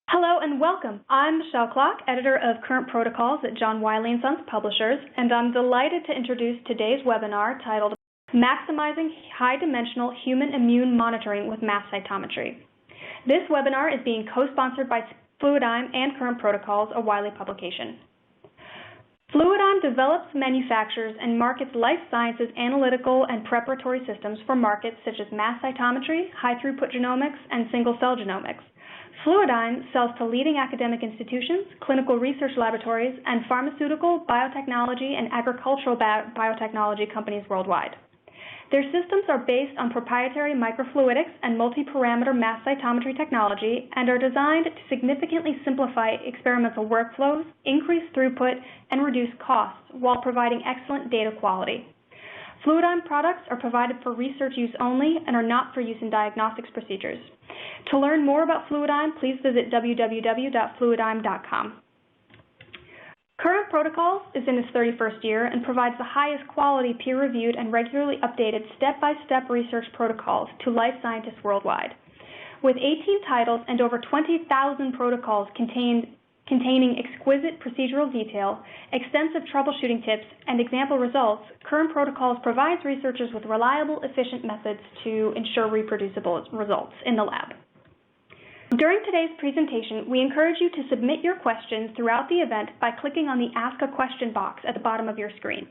Hello and welcome. I'm Michelle Klock, editor of Current Protocols at John Wiley & Sons Publishers, and I'm delighted to introduce today's webinar titled Maximizing High-Dimensional Human Immune Monitoring with Mass Cytometry. This webinar is being co-sponsored by Fluidigm and Current Protocols, a Wiley publication. Fluidigm develops, manufactures, and markets life sciences analytical and preparatory systems for markets such as mass cytometry, high-throughput genomics, and single-cell genomics. Fluidigm sells to leading academic institutions, clinical research laboratories, and pharmaceutical, biotechnology, and agricultural biotechnology companies worldwide. Their systems are based on proprietary microfluidics and multi-parameter mass cytometry technology and are designed to significantly simplify experimental workflows, increase throughput, and reduce costs while providing excellent data quality. Fluidigm products are provided for research use only and are not for use in diagnostics procedures. To learn more about Fluidigm, please visit www.fluidigm.com. Current Protocols is in its 31st year and provides the highest quality, peer-reviewed, and regularly updated step-by-step research protocols to life scientists worldwide. With 18 titles and over 20,000 protocols containing exquisite procedural detail, extensive troubleshooting tips, and example results, Current Protocols provides researchers with reliable, efficient methods to ensure reproducible results in the lab. During today's presentation, we encourage you to submit your questions throughout the event by clicking on the Ask a Question box at the bottom of your screen.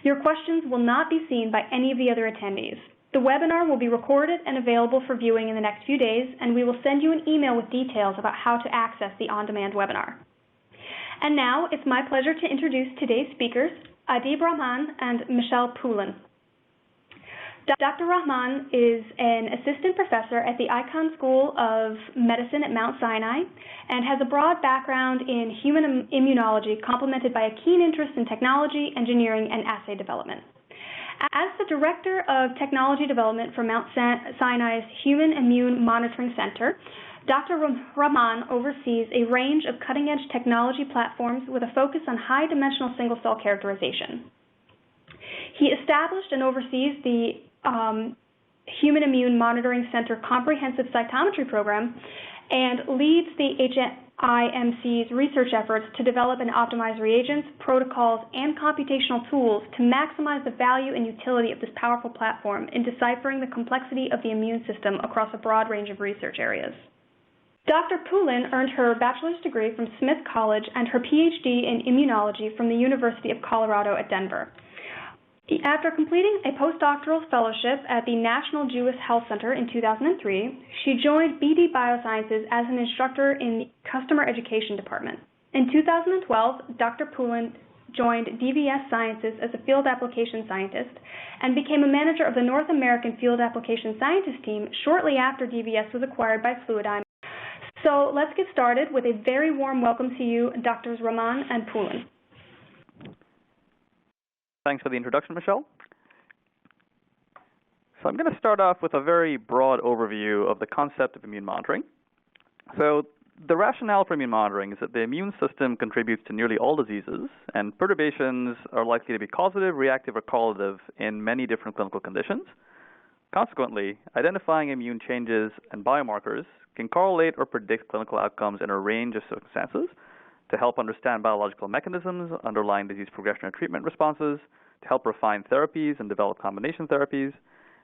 Your questions will not be seen by any of the other attendees. The webinar will be recorded and available for viewing in the next few days, and we will send you an email with details about how to access the on-demand webinar. And now, it's my pleasure to introduce today's speakers, Adeeb Rahman and Michelle Poulin. Dr. Rahman is an assistant professor at the Icahn School of Medicine at Mount Sinai and has a broad background in human immunology complemented by a keen interest in technology, engineering, and assay development. As the Director of Technology Development for Mount Sinai's Human Immune Monitoring Center, Dr. Rahman oversees a range of cutting-edge technology platforms with a focus on high-dimensional single-cell characterization. He established and oversees the Human Immune Monitoring Center Comprehensive Cytometry Program and leads the HIMC's research efforts to develop and optimize reagents, protocols, and computational tools to maximize the value and utility of this powerful platform in deciphering the complexity of the immune system across a broad range of research areas. Dr. Poulin earned her bachelor's degree from Smith College and her PhD in immunology from the University of Colorado at Denver. After completing a postdoctoral fellowship at the National Jewish Health Center in 2003, she joined BD Biosciences as an instructor in the Customer Education Department. In 2012, Dr. Poulin joined DVS Sciences as a field application scientist and became a manager of the North American Field Application Scientist team shortly after DVS was acquired by Fluidigm. So let's get started with a very warm welcome to you, Drs. Rahman and Poulin. Thanks for the introduction, Michelle. So I'm going to start off with a very broad overview of the concept of immune monitoring. So the rationale for immune monitoring is that the immune system contributes to nearly all diseases, and perturbations are likely to be causative, reactive, or correlative in many different clinical conditions. Consequently, identifying immune changes and biomarkers can correlate or predict clinical outcomes in a range of circumstances to help understand biological mechanisms underlying disease progression and treatment responses, to help refine therapies and develop combination therapies,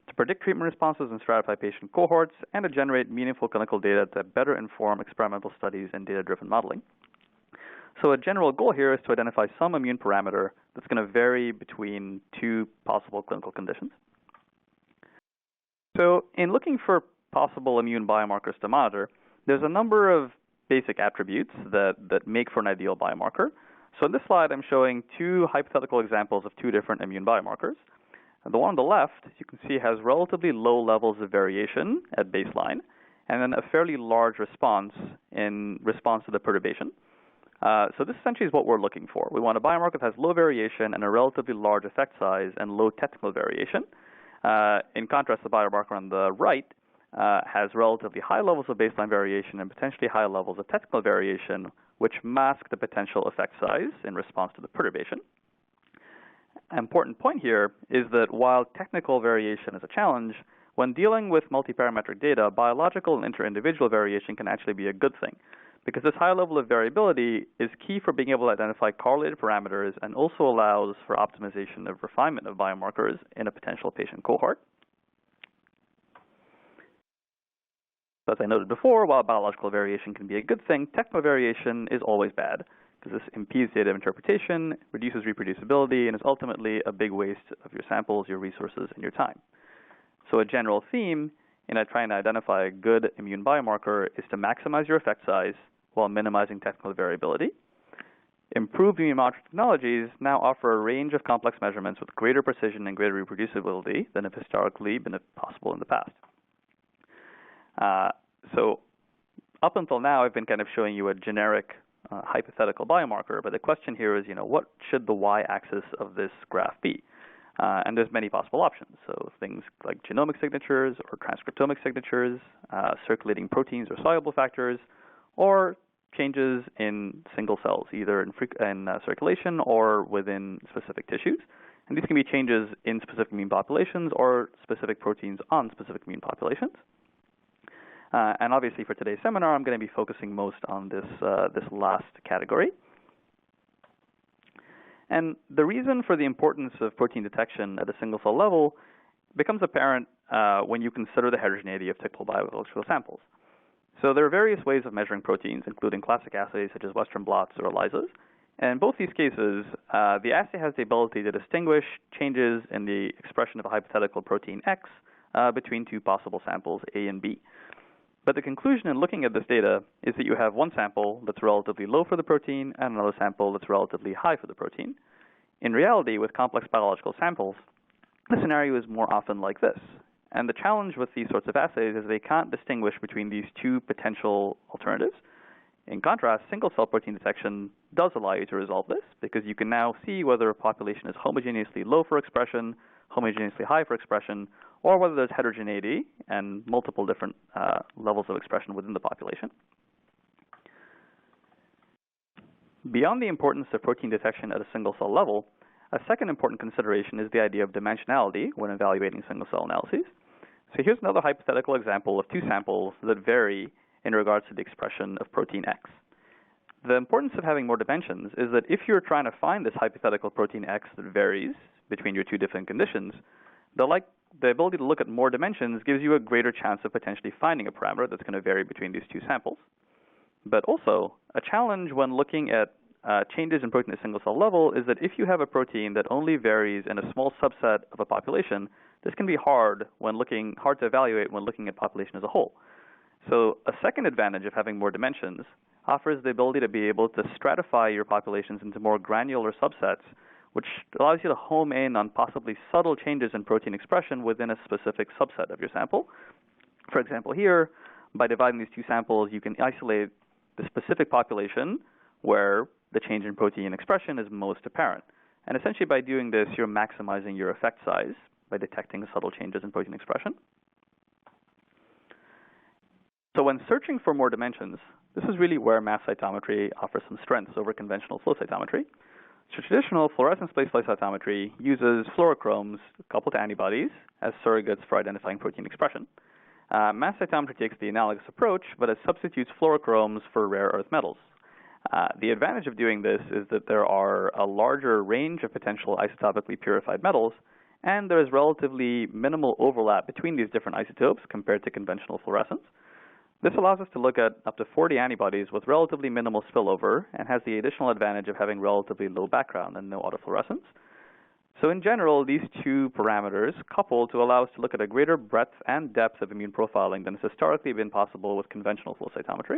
to predict treatment responses and stratify patient cohorts, and to generate meaningful clinical data to better inform experimental studies and data-driven modeling. So a general goal here is to identify some immune parameter that's going to vary between two possible clinical conditions. So in looking for possible immune biomarkers to monitor, there's a number of basic attributes that make for an ideal biomarker. So in this slide, I'm showing two hypothetical examples of two different immune biomarkers. And the one on the left, you can see, has relatively low levels of variation at baseline, and then a fairly large response in response to the perturbation. So this essentially is what we're looking for. We want a biomarker that has low variation and a relatively large effect size and low technical variation. In contrast, the biomarker on the right has relatively high levels of baseline variation and potentially high levels of technical variation, which mask the potential effect size in response to the perturbation. An important point here is that while technical variation is a challenge, when dealing with multiparametric data, biological and inter-individual variation can actually be a good thing, because this high level of variability is key for being able to identify correlated parameters and also allows for optimization of refinement of biomarkers in a potential patient cohort. As I noted before, while biological variation can be a good thing, technical variation is always bad, because this impedes data interpretation, reduces reproducibility, and is ultimately a big waste of your samples, your resources, and your time. So a general theme in trying to identify a good immune biomarker is to maximize your effect size while minimizing technical variability. Improved immunomonitoring technologies now offer a range of complex measurements with greater precision and greater reproducibility than have historically been possible in the past. So up until now, I've been kind of showing you a generic hypothetical biomarker, but the question here is, what should the y-axis of this graph be? And there's many possible options. So things like genomic signatures or transcriptomic signatures, circulating proteins or soluble factors, or changes in single cells, either in circulation or within specific tissues. And these can be changes in specific immune populations or specific proteins on specific immune populations. And obviously for today's seminar, I'm going to be focusing most on this last category. And the reason for the importance of protein detection at a single cell level becomes apparent when you consider the heterogeneity of typical biological samples. So there are various ways of measuring proteins, including classic assays such as Western blots or ELISAs. And in both these cases, the assay has the ability to distinguish changes in the expression of a hypothetical protein X between two possible samples, A and B. But the conclusion in looking at this data is that you have one sample that's relatively low for the protein and another sample that's relatively high for the protein. In reality, with complex biological samples, the scenario is more often like this. And the challenge with these sorts of assays is they can't distinguish between these two potential alternatives. In contrast, single-cell protein detection does allow you to resolve this, because you can now see whether a population is homogeneously low for expression, homogeneously high for expression, or whether there's heterogeneity and multiple different levels of expression within the population. Beyond the importance of protein detection at a single-cell level, a second important consideration is the idea of dimensionality when evaluating single-cell analyses. So here's another hypothetical example of two samples that vary in regards to the expression of protein X. The importance of having more dimensions is that if you're trying to find this hypothetical protein X that varies between your two different conditions, the ability to look at more dimensions gives you a greater chance of potentially finding a parameter that's going to vary between these two samples. But also, a challenge when looking at changes in protein at a single cell level is that if you have a protein that only varies in a small subset of a population, this can be hard to evaluate when looking at population as a whole. So a second advantage of having more dimensions offers the ability to be able to stratify your populations into more granular subsets, which allows you to home in on possibly subtle changes in protein expression within a specific subset of your sample. For example, here, by dividing these two samples, you can isolate the specific population where the change in protein expression is most apparent. And essentially by doing this, you're maximizing your effect size by detecting subtle changes in protein expression. So when searching for more dimensions, this is really where mass cytometry offers some strengths over conventional flow cytometry. So traditional fluorescence-based flow cytometry uses fluorochromes coupled to antibodies as surrogates for identifying protein expression. Mass cytometry takes the analogous approach, but it substitutes fluorochromes for rare earth metals. The advantage of doing this is that there are a larger range of potential isotopically purified metals, and there is relatively minimal overlap between these different isotopes compared to conventional fluorescence. This allows us to look at up to 40 antibodies with relatively minimal spillover and has the additional advantage of having relatively low background and no autofluorescence. So in general, these two parameters couple to allow us to look at a greater breadth and depth of immune profiling than has historically been possible with conventional flow cytometry.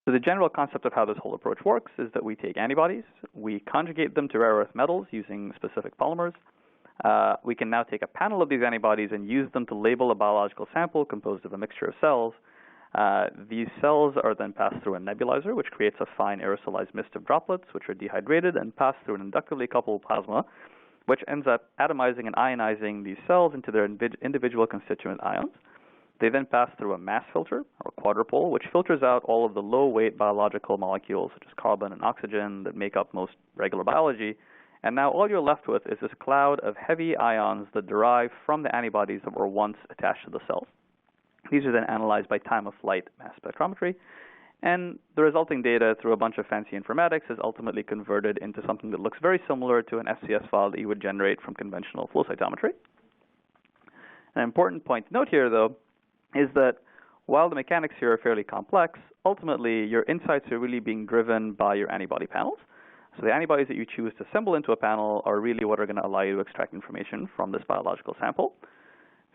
So the general concept of how this whole approach works is that we take antibodies, we conjugate them to rare earth metals using specific polymers. We can now take a panel of these antibodies and use them to label a biological sample composed of a mixture of cells. These cells are then passed through a nebulizer, which creates a fine aerosolized mist of droplets, which are dehydrated and passed through an inductively coupled plasma, which ends up atomizing and ionizing these cells into their individual constituent ions. They then pass through a mass filter, or quadrupole, which filters out all of the low-weight biological molecules, such as carbon and oxygen, that make up most regular biology. And now all you're left with is this cloud of heavy ions that derive from the antibodies that were once attached to the cells. These are then analyzed by time of flight mass spectrometry, and the resulting data through a bunch of fancy informatics is ultimately converted into something that looks very similar to an SCS file that you would generate from conventional flow cytometry. An important point to note here, though, is that while the mechanics here are fairly complex, ultimately your insights are really being driven by your antibody panels. So the antibodies that you choose to assemble into a panel are really what are going to allow you to extract information from this biological sample.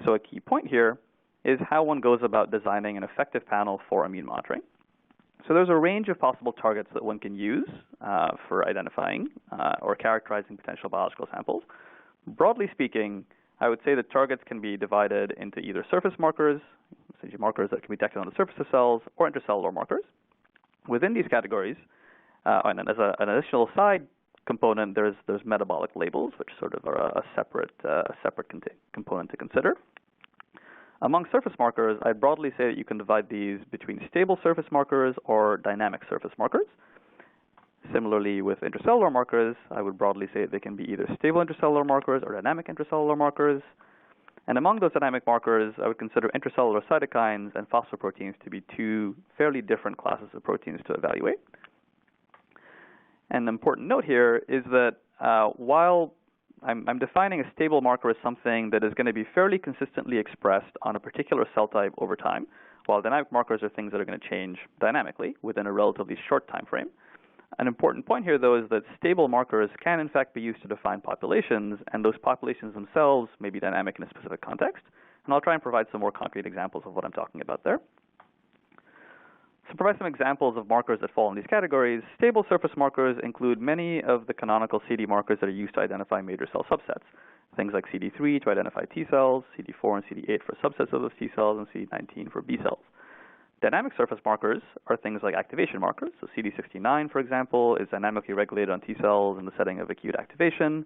So a key point here is how one goes about designing an effective panel for immune monitoring. So there's a range of possible targets that one can use for identifying or characterizing potential biological samples. Broadly speaking, I would say that targets can be divided into either surface markers, essentially markers that can be detected on the surface of cells, or intercellular markers. Within these categories, and as an additional side component, there's metabolic labels, which sort of are a separate component to consider. Among surface markers, I'd broadly say that you can divide these between stable surface markers or dynamic surface markers. Similarly, with intracellular markers, I would broadly say that they can be either stable intracellular markers or dynamic intracellular markers. And among those dynamic markers, I would consider intracellular cytokines and phosphoproteins to be two fairly different classes of proteins to evaluate. And an important note here is that while I'm defining a stable marker as something that is going to be fairly consistently expressed on a particular cell type over time, while dynamic markers are things that are going to change dynamically within a relatively short time frame. An important point here, though, is that stable markers can, in fact, be used to define populations, and those populations themselves may be dynamic in a specific context. And I'll try and provide some more concrete examples of what I'm talking about there. To provide some examples of markers that fall in these categories, stable surface markers include many of the canonical CD markers that are used to identify major cell subsets. Things like CD3 to identify T cells, CD4 and CD8 for subsets of those T cells, and CD19 for B cells. Dynamic surface markers are things like activation markers. So CD69, for example, is dynamically regulated on T cells in the setting of acute activation.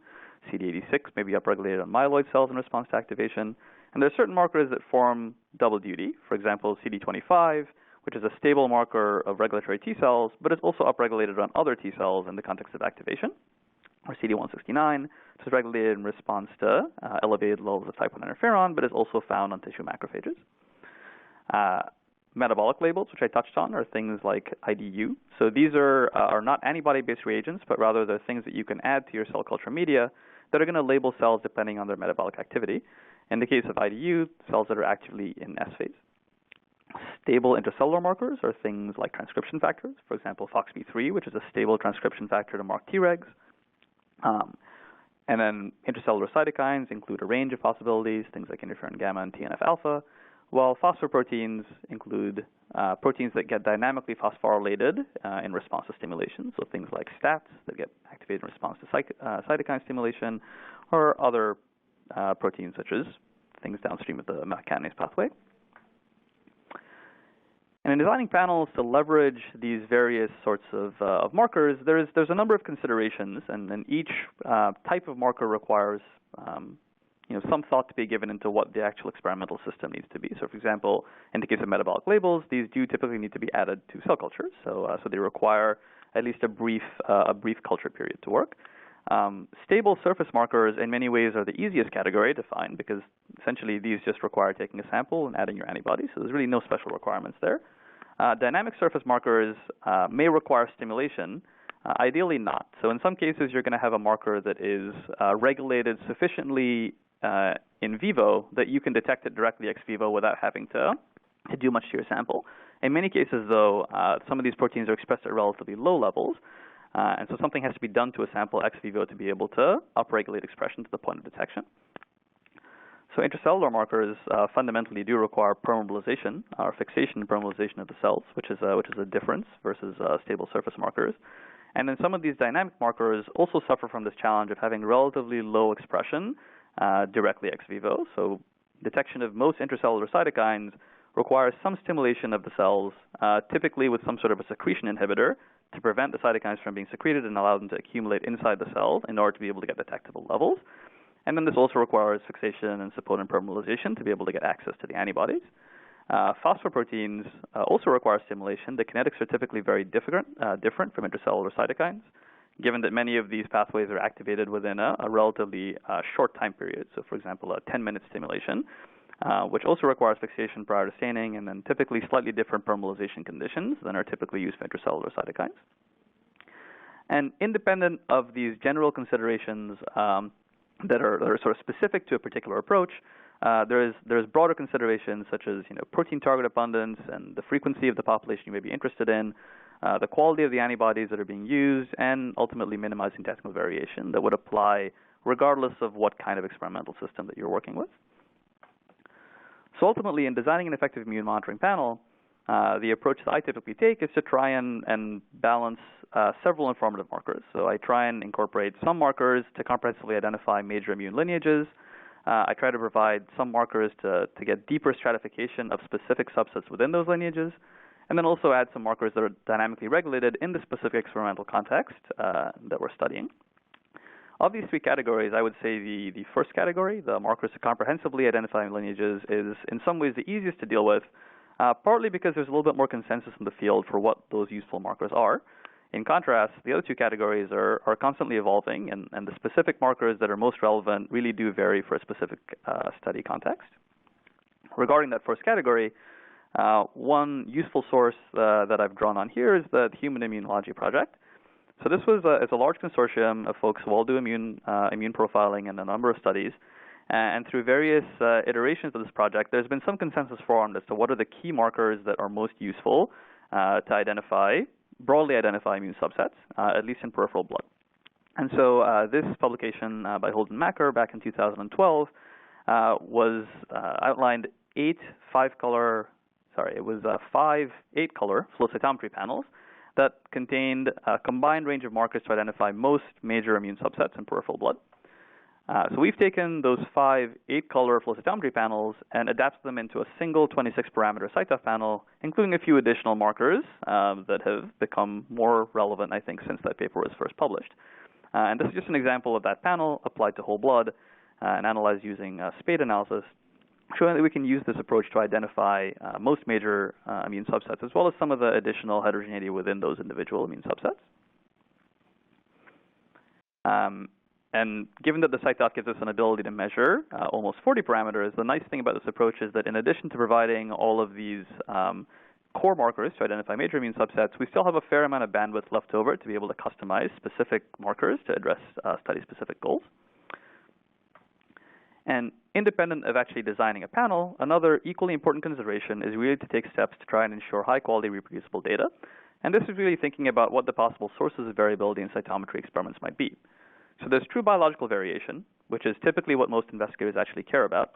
CD86 may be upregulated on myeloid cells in response to activation. And there are certain markers that form double duty. For example, CD25, which is a stable marker of regulatory T cells, but is also upregulated on other T cells in the context of activation, or CD169, which is regulated in response to elevated levels of type 1 interferon, but is also found on tissue macrophages. Metabolic labels, which I touched on, are things like IDU. So these are not antibody-based reagents, but rather they're things that you can add to your cell culture media that are going to label cells depending on their metabolic activity. In the case of IDU, cells that are actively in S phase. Stable intracellular markers are things like transcription factors, for example, FOXP3, which is a stable transcription factor to mark Tregs. And then intracellular cytokines include a range of possibilities, things like interferon gamma and TNF-alpha, while phosphoproteins include proteins that get dynamically phosphorylated in response to stimulation, so things like STATs that get activated in response to cytokine stimulation, or other proteins such as things downstream of the kinase pathway. And in designing panels to leverage these various sorts of markers, there's a number of considerations, and each type of marker requires some thought to be given into what the actual experimental system needs to be. So, for example, in the case of metabolic labels, these do typically need to be added to cell cultures, so they require at least a brief culture period to work. Stable surface markers, in many ways, are the easiest category to find because essentially these just require taking a sample and adding your antibodies, so there's really no special requirements there. Dynamic surface markers may require stimulation, ideally not. So in some cases, you're going to have a marker that is regulated sufficiently in vivo that you can detect it directly ex vivo without having to do much to your sample. In many cases, though, some of these proteins are expressed at relatively low levels, and so something has to be done to a sample ex vivo to be able to upregulate expression to the point of detection. So intracellular markers fundamentally do require permeabilization or fixation and permeabilization of the cells, which is a difference versus stable surface markers. And then some of these dynamic markers also suffer from this challenge of having relatively low expression directly ex vivo. So detection of most intracellular cytokines requires some stimulation of the cells, typically with some sort of a secretion inhibitor to prevent the cytokines from being secreted and allow them to accumulate inside the cell in order to be able to get detectable levels. And then this also requires fixation and supportant permeabilization to be able to get access to the antibodies. Phosphoproteins also require stimulation. The kinetics are typically very different from intracellular cytokines, given that many of these pathways are activated within a relatively short time period. So, for example, a 10-minute stimulation which also requires fixation prior to staining, and then typically slightly different permeabilization conditions than are typically used for intracellular cytokines. And independent of these general considerations that are sort of specific to a particular approach, there's broader considerations such as protein target abundance and the frequency of the population you may be interested in, the quality of the antibodies that are being used, and ultimately minimizing technical variation that would apply regardless of what kind of experimental system that you're working with. So ultimately, in designing an effective immune monitoring panel, the approach that I typically take is to try and balance several informative markers. So I try and incorporate some markers to comprehensively identify major immune lineages. I try to provide some markers to get deeper stratification of specific subsets within those lineages, and then also add some markers that are dynamically regulated in the specific experimental context that we're studying. Of these three categories, I would say the first category, the markers to comprehensively identify lineages, is in some ways the easiest to deal with, partly because there's a little bit more consensus in the field for what those useful markers are. In contrast, the other two categories are constantly evolving, and the specific markers that are most relevant really do vary for a specific study context. Regarding that first category, one useful source that I've drawn on here is the Human Immunology Project. So this was it's a large consortium of folks who all do immune profiling in a number of studies. And through various iterations of this project, there's been some consensus formed as to what are the key markers that are most useful to broadly identify immune subsets, at least in peripheral blood. And so this publication by Holden Macker back in 2012 was outlined five 8-color flow cytometry panels that contained a combined range of markers to identify most major immune subsets in peripheral blood. So we've taken those 5 8-color flow cytometry panels and adapted them into a single 26-parameter CyTOF panel, including a few additional markers that have become more relevant, I think, since that paper was first published. And this is just an example of that panel applied to whole blood and analyzed using SPADE analysis, showing that we can use this approach to identify most major immune subsets, as well as some of the additional heterogeneity within those individual immune subsets. And given that the CyTOF gives us an ability to measure almost 40 parameters, the nice thing about this approach is that in addition to providing all of these core markers to identify major immune subsets, we still have a fair amount of bandwidth left over to be able to customize specific markers to address study-specific goals. And independent of actually designing a panel, another equally important consideration is really to take steps to try and ensure high-quality reproducible data. And this is really thinking about what the possible sources of variability in cytometry experiments might be. So there's true biological variation, which is typically what most investigators actually care about.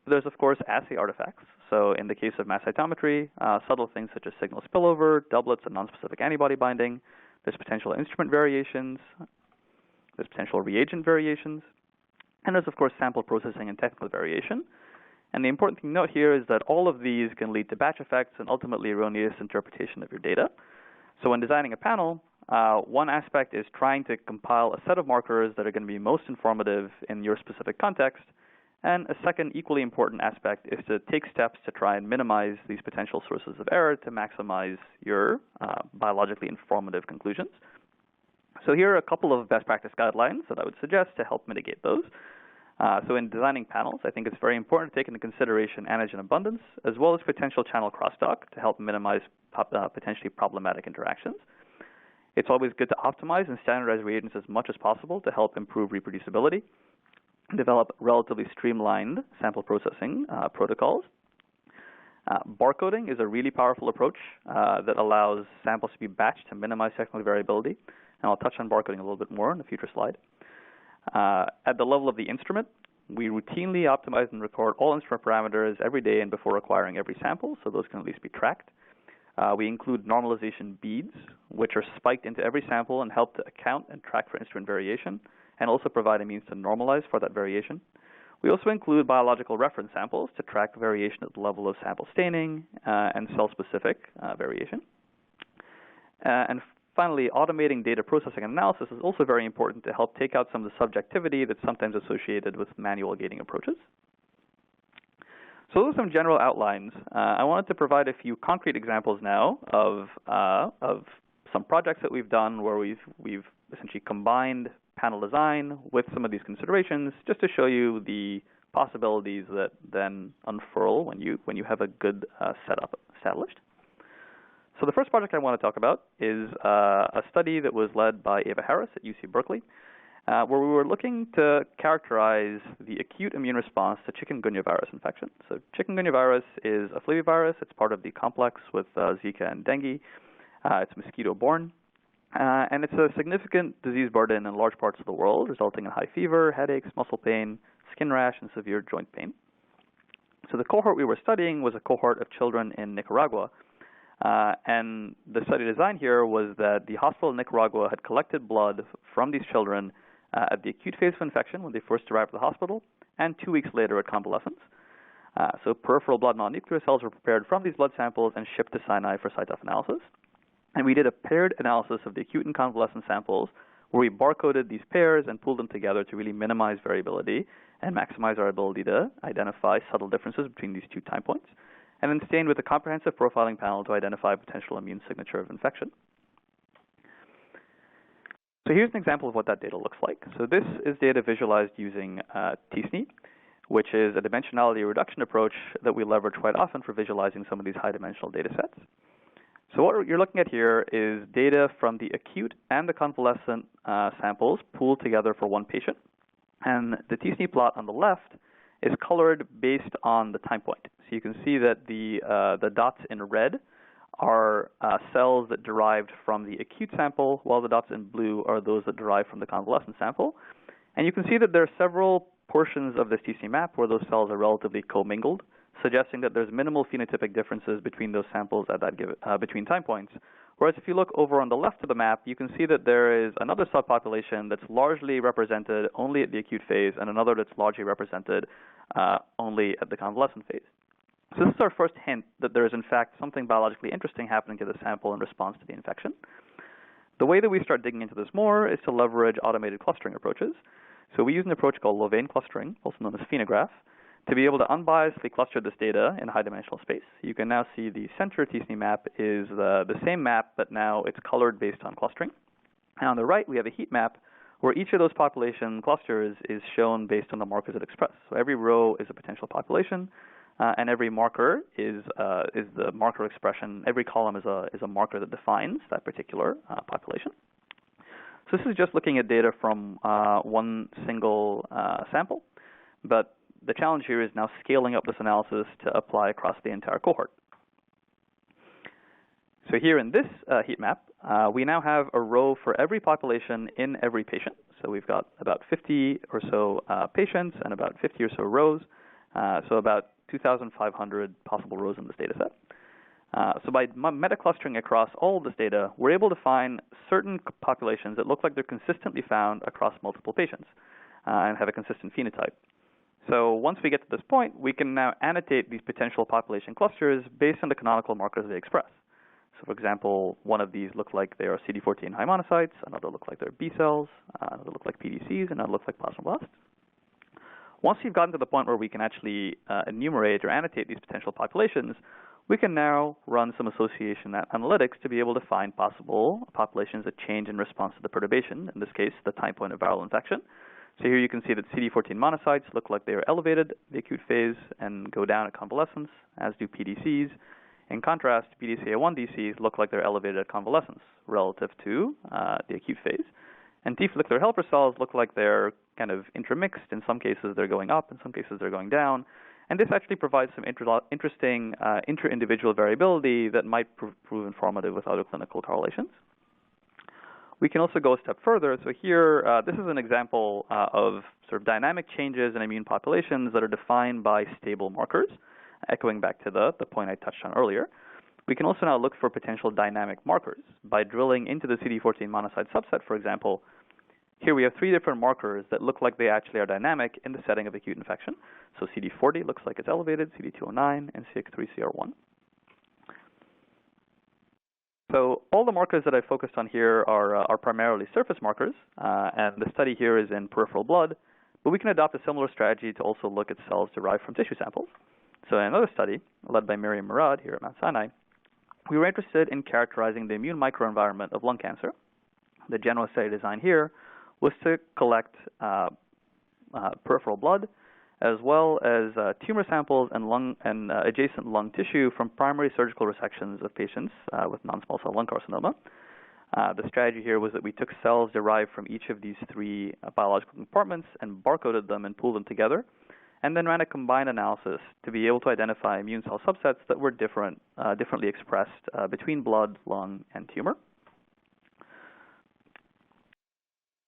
But there's, of course, assay artifacts. So in the case of mass cytometry, subtle things such as signal spillover, doublets, and nonspecific antibody binding. There's potential instrument variations. There's potential reagent variations. And there's, of course, sample processing and technical variation. And the important thing to note here is that all of these can lead to batch effects and ultimately erroneous interpretation of your data. So when designing a panel, one aspect is trying to compile a set of markers that are going to be most informative in your specific context. And a second equally important aspect is to take steps to try and minimize these potential sources of error to maximize your biologically informative conclusions. So here are a couple of best practice guidelines that I would suggest to help mitigate those. So in designing panels, I think it's very important to take into consideration antigen abundance, as well as potential channel crosstalk to help minimize potentially problematic interactions. It's always good to optimize and standardize reagents as much as possible to help improve reproducibility, develop relatively streamlined sample processing protocols. Barcoding is a really powerful approach that allows samples to be batched to minimize technical variability. And I'll touch on barcoding a little bit more in a future slide. At the level of the instrument, we routinely optimize and record all instrument parameters every day and before acquiring every sample, so those can at least be tracked. We include normalization beads, which are spiked into every sample and help to account and track for instrument variation, and also provide a means to normalize for that variation. We also include biological reference samples to track variation at the level of sample staining and cell-specific variation. And finally, automating data processing and analysis is also very important to help take out some of the subjectivity that's sometimes associated with manual gating approaches. So those are some general outlines. I wanted to provide a few concrete examples now of some projects that we've done where we've essentially combined panel design with some of these considerations, just to show you the possibilities that then unfurl when you have a good setup established. So the first project I want to talk about is a study that was led by Eva Harris at UC Berkeley, where we were looking to characterize the acute immune response to chikungunya virus infection. So chikungunya virus is a flavivirus. It's part of the complex with Zika and dengue. It's mosquito-borne. And it's a significant disease burden in large parts of the world, resulting in high fever, headaches, muscle pain, skin rash, and severe joint pain. So the cohort we were studying was a cohort of children in Nicaragua. And the study design here was that the hospital in Nicaragua had collected blood from these children at the acute phase of infection when they first arrived at the hospital, and 2 weeks later at convalescence. So peripheral blood non-nuclear cells were prepared from these blood samples and shipped to Sinai for cytoph analysis. And we did a paired analysis of the acute and convalescent samples, where we barcoded these pairs and pooled them together to really minimize variability and maximize our ability to identify subtle differences between these two time points, and then stained with a comprehensive profiling panel to identify a potential immune signature of infection. So here's an example of what that data looks like. So this is data visualized using TSNE, which is a dimensionality reduction approach that we leverage quite often for visualizing some of these high-dimensional data sets. So what you're looking at here is data from the acute and the convalescent samples pooled together for one patient. And the TSNE plot on the left is colored based on the time point. So you can see that the dots in red are cells that derived from the acute sample, while the dots in blue are those that derive from the convalescent sample. And you can see that there are several portions of this TSNE map where those cells are relatively commingled, suggesting that there's minimal phenotypic differences between those samples at that given, between time points. Whereas if you look over on the left of the map, you can see that there is another subpopulation that's largely represented only at the acute phase, and another that's largely represented only at the convalescent phase. So this is our first hint that there is, in fact, something biologically interesting happening to the sample in response to the infection. The way that we start digging into this more is to leverage automated clustering approaches. So we use an approach called Louvain clustering, also known as phenograph, to be able to unbiasedly cluster this data in a high-dimensional space. You can now see the center TSNE map is the same map, but now it's colored based on clustering. And on the right, we have a heat map where each of those population clusters is shown based on the markers it express. So every row is a potential population, and every marker is the marker expression. Every column is a marker that defines that particular population. So this is just looking at data from one single sample, but the challenge here is now scaling up this analysis to apply across the entire cohort. So here in this heat map, we now have a row for every population in every patient. So we've got about 50 or so patients and about 50 or so rows, so about 2,500 possible rows in this data set. So by meta-clustering across all of this data, we're able to find certain populations that look like they're consistently found across multiple patients and have a consistent phenotype. So once we get to this point, we can now annotate these potential population clusters based on the canonical markers they express. So for example, one of these look like they are CD14 high monocytes, another look like they're B cells, another look like PDCs, and another look like plasmablasts. Once you've gotten to the point where we can actually enumerate or annotate these potential populations, we can now run some association analytics to be able to find possible populations that change in response to the perturbation, in this case, the time point of viral infection. So here you can see that CD14 monocytes look like they are elevated in the acute phase and go down at convalescence, as do PDCs. In contrast, PDCA1 DCs look like they're elevated at convalescence relative to the acute phase. And T follicular helper cells look like they're kind of intermixed. In some cases, they're going up. In some cases, they're going down. And this actually provides some interesting inter-individual variability that might prove informative with other clinical correlations. We can also go a step further. So here, this is an example of sort of dynamic changes in immune populations that are defined by stable markers, echoing back to the point I touched on earlier. We can also now look for potential dynamic markers by drilling into the CD14 monocyte subset, for example. Here we have 3 different markers that look like they actually are dynamic in the setting of acute infection. So CD40 looks like it's elevated, CD209, and CX3CR1. So all the markers that I focused on here are primarily surface markers, and the study here is in peripheral blood, but we can adopt a similar strategy to also look at cells derived from tissue samples. So in another study, led by Miriam Murad here at Mount Sinai, we were interested in characterizing the immune microenvironment of lung cancer. The general study design here was to collect peripheral blood as well as tumor samples and lung and adjacent lung tissue from primary surgical resections of patients with non-small cell lung carcinoma. The strategy here was that we took cells derived from each of these three biological compartments and barcoded them and pooled them together, and then ran a combined analysis to be able to identify immune cell subsets that were differently expressed between blood, lung, and tumor.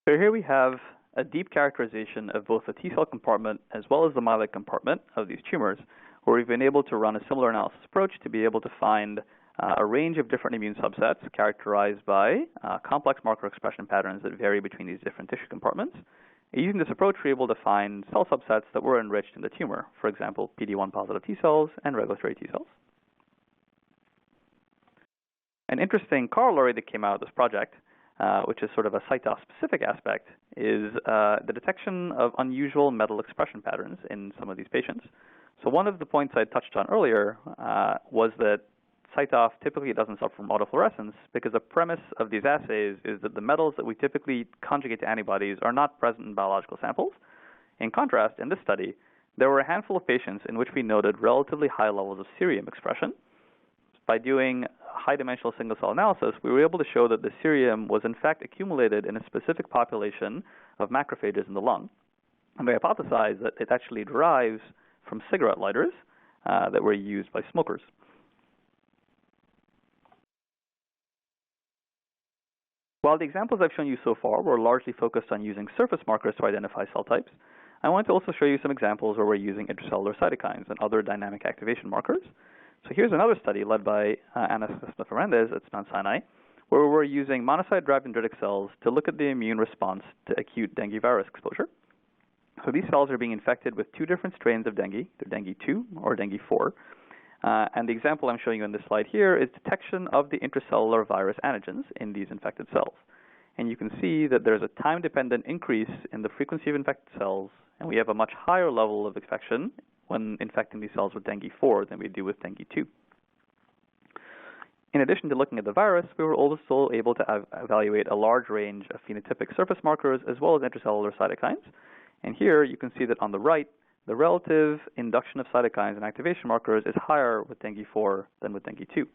So here we have a deep characterization of both the T-cell compartment as well as the myeloid compartment of these tumors, where we've been able to run a similar analysis approach to be able to find a range of different immune subsets characterized by complex marker expression patterns that vary between these different tissue compartments. And using this approach, we're able to find cell subsets that were enriched in the tumor, for example, PD-1 positive T cells and regulatory T cells. An interesting corollary that came out of this project, which is sort of a CyTOF-specific aspect, is the detection of unusual metal expression patterns in some of these patients. So one of the points I touched on earlier was that CyTOF typically doesn't suffer from autofluorescence because the premise of these assays is that the metals that we typically conjugate to antibodies are not present in biological samples. In contrast, in this study, there were a handful of patients in which we noted relatively high levels of cerium expression. By doing high-dimensional single-cell analysis, we were able to show that the cerium was in fact accumulated in a specific population of macrophages in the lung. And we hypothesized that it actually derives from cigarette lighters that were used by smokers. While the examples I've shown you so far were largely focused on using surface markers to identify cell types, I want to also show you some examples where we're using intracellular cytokines and other dynamic activation markers. So here's another study led by Ana Fernandez at Mount Sinai, where we're using monocyte-derived dendritic cells to look at the immune response to acute dengue virus exposure. So these cells are being infected with two different strains of dengue, either dengue 2 or dengue 4. And the example I'm showing you in this slide here is detection of the intracellular virus antigens in these infected cells. And you can see that there's a time-dependent increase in the frequency of infected cells, and we have a much higher level of infection when infecting these cells with dengue 4 than we do with dengue 2. In addition to looking at the virus, we were also able to evaluate a large range of phenotypic surface markers as well as intracellular cytokines. And here you can see that on the right, the relative induction of cytokines and activation markers is higher with dengue 4 than with dengue 2.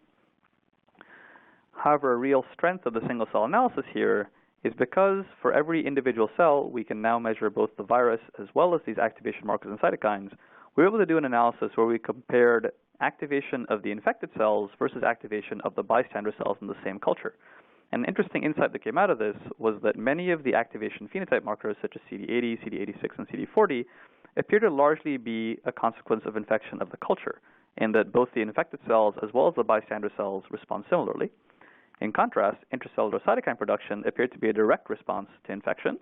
However, a real strength of the single-cell analysis here is because for every individual cell, we can now measure both the virus as well as these activation markers and cytokines. We were able to do an analysis where we compared activation of the infected cells versus activation of the bystander cells in the same culture. An interesting insight that came out of this was that many of the activation phenotype markers, such as CD80, CD86, and CD40, appear to largely be a consequence of infection of the culture, in that both the infected cells as well as the bystander cells respond similarly. In contrast, intracellular cytokine production appeared to be a direct response to infection,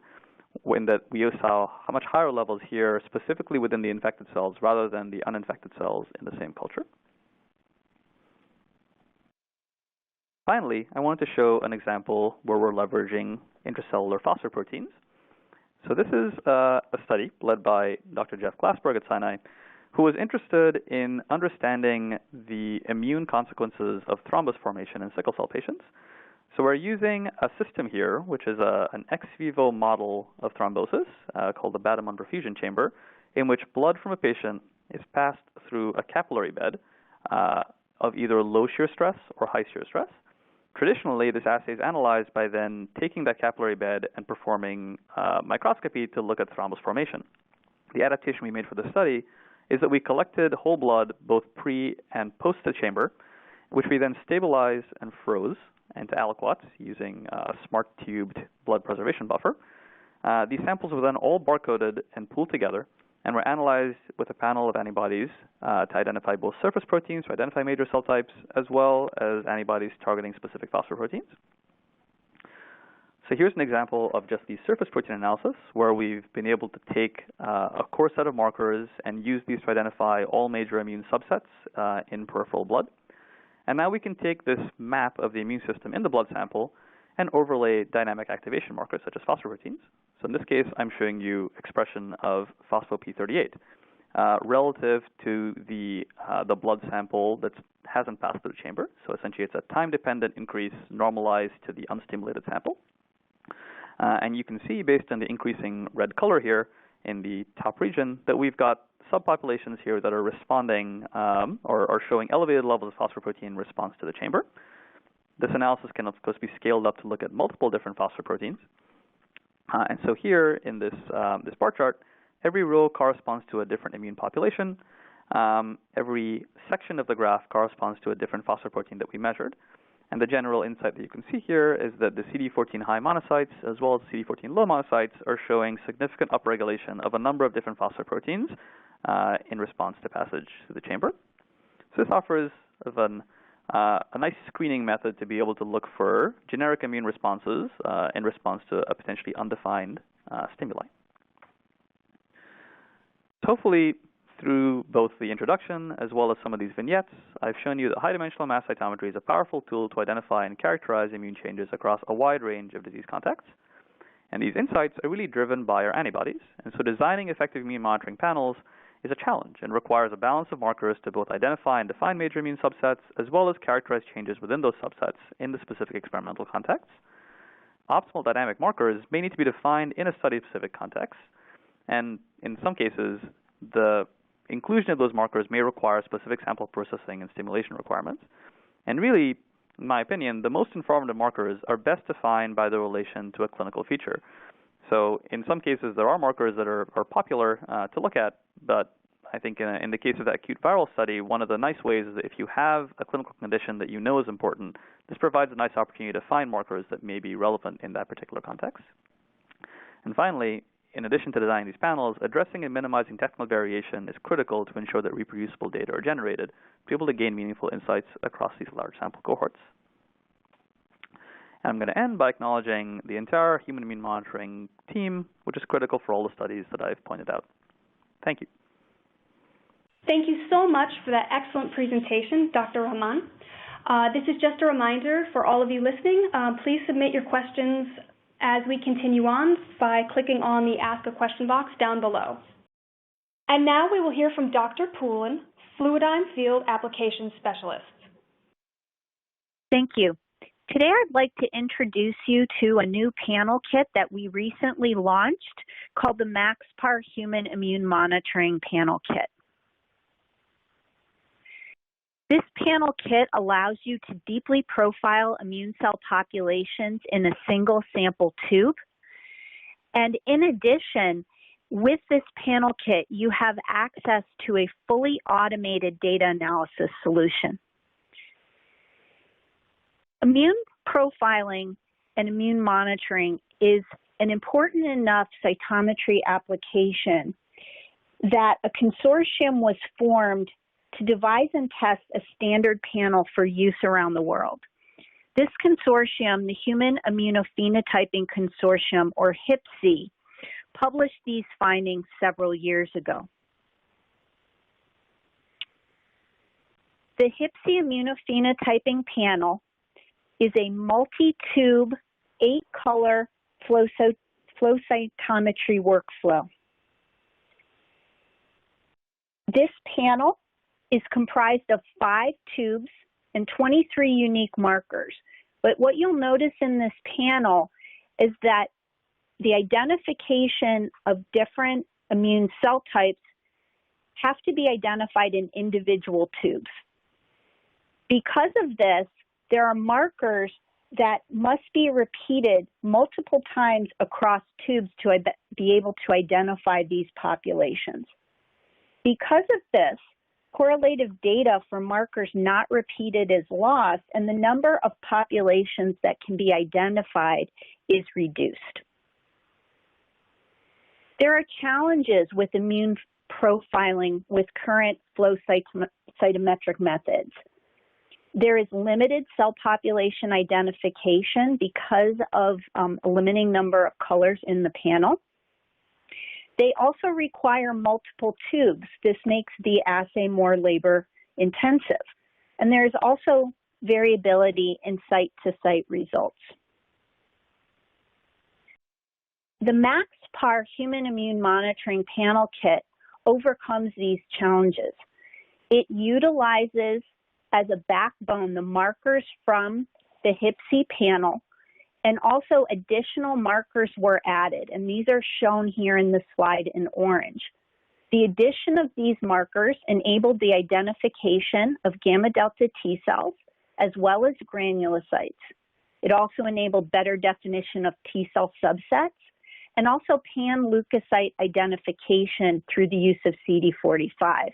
in that we saw much higher levels here, specifically within the infected cells, rather than the uninfected cells in the same culture. Finally, I wanted to show an example where we're leveraging intracellular phosphoproteins. So this is a study led by Dr. Jeff Glassberg at Sinai, who was interested in understanding the immune consequences of thrombus formation in sickle cell patients. So we're using a system here, which is an ex vivo model of thrombosis called the Badamon perfusion chamber, in which blood from a patient is passed through a capillary bed of either low shear stress or high shear stress. Traditionally, this assay is analyzed by then taking that capillary bed and performing microscopy to look at thrombus formation. The adaptation we made for the study is that we collected whole blood both pre and post the chamber, which we then stabilized and froze into aliquots using a smart tubed blood preservation buffer. These samples were then all barcoded and pooled together and were analyzed with a panel of antibodies to identify both surface proteins to identify major cell types, as well as antibodies targeting specific phosphoproteins. So here's an example of just the surface protein analysis, where we've been able to take a core set of markers and use these to identify all major immune subsets in peripheral blood. And now we can take this map of the immune system in the blood sample and overlay dynamic activation markers such as phosphoproteins. So in this case, I'm showing you expression of phospho-P38 relative to the blood sample that hasn't passed through the chamber. So essentially, it's a time-dependent increase normalized to the unstimulated sample. And you can see, based on the increasing red color here, in the top region, that we've got subpopulations here that are responding or are showing elevated levels of phosphoprotein in response to the chamber. This analysis can, of course, be scaled up to look at multiple different phosphoproteins. And so here in this bar chart, every row corresponds to a different immune population. Every section of the graph corresponds to a different phosphoprotein that we measured. And the general insight that you can see here is that the CD14 high monocytes as well as CD14 low monocytes are showing significant upregulation of a number of different phosphoproteins in response to passage through the chamber. So this offers a nice screening method to be able to look for generic immune responses in response to a potentially undefined stimuli. So hopefully, through both the introduction as well as some of these vignettes, I've shown you that high-dimensional mass cytometry is a powerful tool to identify and characterize immune changes across a wide range of disease contexts. And these insights are really driven by our antibodies. And so designing effective immune monitoring panels is a challenge and requires a balance of markers to both identify and define major immune subsets, as well as characterize changes within those subsets in the specific experimental context. Optimal dynamic markers may need to be defined in a study-specific context, and in some cases, the inclusion of those markers may require specific sample processing and stimulation requirements. And really, in my opinion, the most informative markers are best defined by their relation to a clinical feature. So in some cases, there are markers that are popular to look at, but I think in the case of that acute viral study, one of the nice ways is that if you have a clinical condition that you know is important, this provides a nice opportunity to find markers that may be relevant in that particular context. And finally, in addition to designing these panels, addressing and minimizing technical variation is critical to ensure that reproducible data are generated to be able to gain meaningful insights across these large sample cohorts. And I'm going to end by acknowledging the entire human immune monitoring team, which is critical for all the studies that I've pointed out. Thank you. Thank you so much for that excellent presentation, Dr. Rahman. This is just a reminder for all of you listening. Please submit your questions as we continue on by clicking on the Ask a Question box down below. And now we will hear from Dr. Poulin, Fluidigm Field Applications Specialist. Thank you. Today I'd like to introduce you to a new panel kit that we recently launched called the MaxPar Human Immune Monitoring Panel Kit. This panel kit allows you to deeply profile immune cell populations in a single sample tube. And in addition, with this panel kit, you have access to a fully automated data analysis solution. Immune profiling and immune monitoring is an important enough cytometry application that a consortium was formed to devise and test a standard panel for use around the world. This consortium, the Human Immunophenotyping Consortium, or HIMC, published these findings several years ago. The HIMC immunophenotyping panel is a multi-tube, 8-color flow cytometry workflow. This panel is comprised of 5 tubes and 23 unique markers. But what you'll notice in this panel is that the identification of different immune cell types have to be identified in individual tubes. Because of this, there are markers that must be repeated multiple times across tubes to be able to identify these populations. Because of this, correlative data for markers not repeated is lost, and the number of populations that can be identified is reduced. There are challenges with immune profiling with current flow cytometric methods. There is limited cell population identification because of a limiting number of colors in the panel. They also require multiple tubes. This makes the assay more labor intensive. And there's also variability in site-to-site results. The MaxPar Human Immune Monitoring Panel Kit overcomes these challenges. It utilizes as a backbone the markers from the HIMC panel And also additional markers were added, and these are shown here in the slide in orange. The addition of these markers enabled the identification of gamma delta T cells as well as granulocytes. It also enabled better definition of T cell subsets and also pan-leukocyte identification through the use of CD45.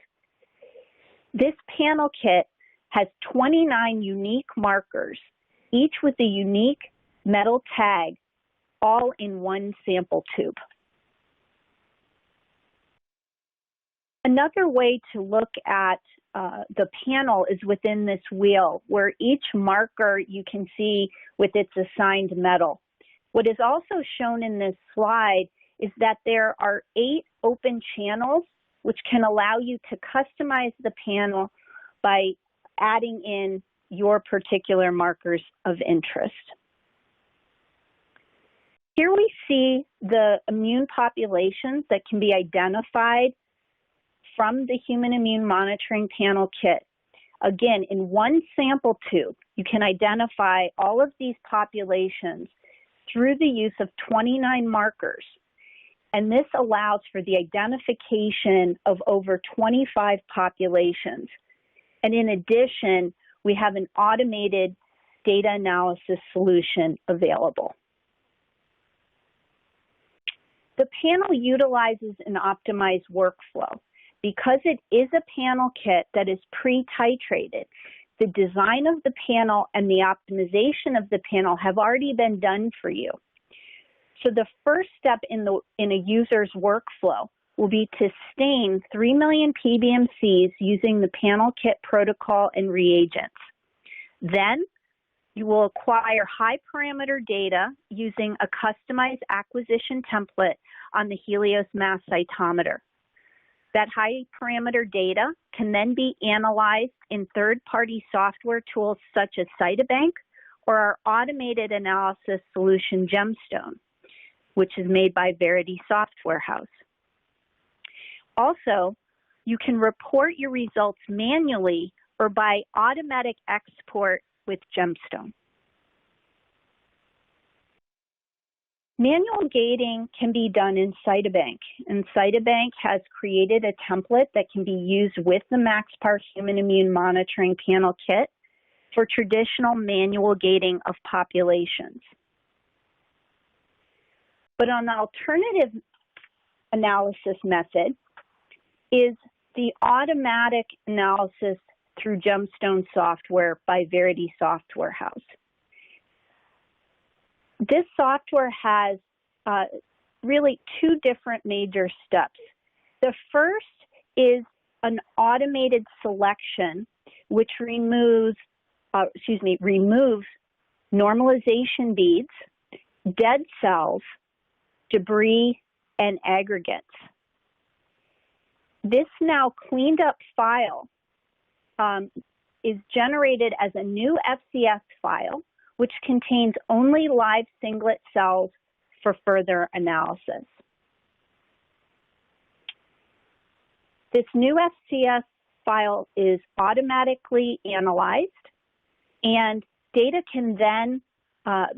This panel kit has 29 unique markers, each with a unique metal tag, all in one sample tube. Another way to look at the panel is within this wheel, where each marker you can see with its assigned metal. What is also shown in this slide is that there are 8 open channels which can allow you to customize the panel by adding in your particular markers of interest. Here we see the immune populations that can be identified from the Human Immune Monitoring Panel Kit. Again, in one sample tube, you can identify all of these populations through the use of 29 markers. And this allows for the identification of over 25 populations. And in addition, we have an automated data analysis solution available. The panel utilizes an optimized workflow. Because it is a panel kit that is pre-titrated, the design of the panel and the optimization of the panel have already been done for you. So the first step in a user's workflow will be to stain 3 million PBMCs using the panel kit protocol and reagents. Then you will acquire high parameter data using a customized acquisition template on the Helios mass cytometer. That high parameter data can then be analyzed in third-party software tools such as Cytobank or our automated analysis solution Gemstone, which is made by Verity Software House. Also, you can report your results manually or by automatic export with Gemstone. Manual gating can be done in Cytobank, and Cytobank has created a template that can be used with the MaxPar Human Immune Monitoring Panel Kit for traditional manual gating of populations. But an alternative analysis method is the automatic analysis through Gemstone software by Verity Software House. This software has really 2 different major steps. The first is an automated selection which removes normalization beads, dead cells, debris, and aggregates. This now cleaned up file is generated as a new FCS file which contains only live singlet cells for further analysis. This new FCS file is automatically analyzed, and data can then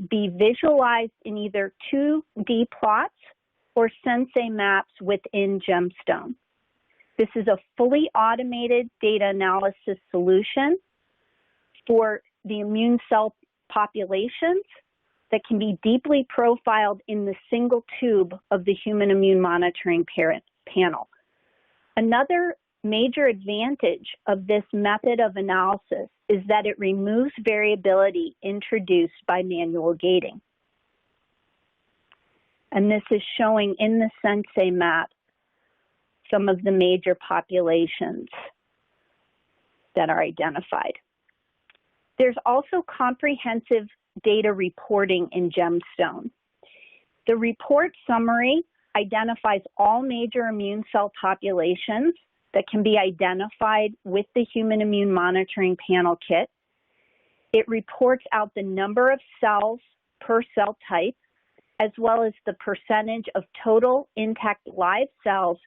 be visualized in either 2D plots or Sensei maps within Gemstone. This is a fully automated data analysis solution for the immune cell populations that can be deeply profiled in the single tube of the Human Immune Monitoring Panel. Another major advantage of this method of analysis is that it removes variability introduced by manual gating. And this is showing in the Sensei map some of the major populations that are identified. There's also comprehensive data reporting in Gemstone. The report summary identifies all major immune cell populations that can be identified with the Human Immune Monitoring Panel Kit. It reports out the number of cells per cell type, as well as the percentage of total intact live cells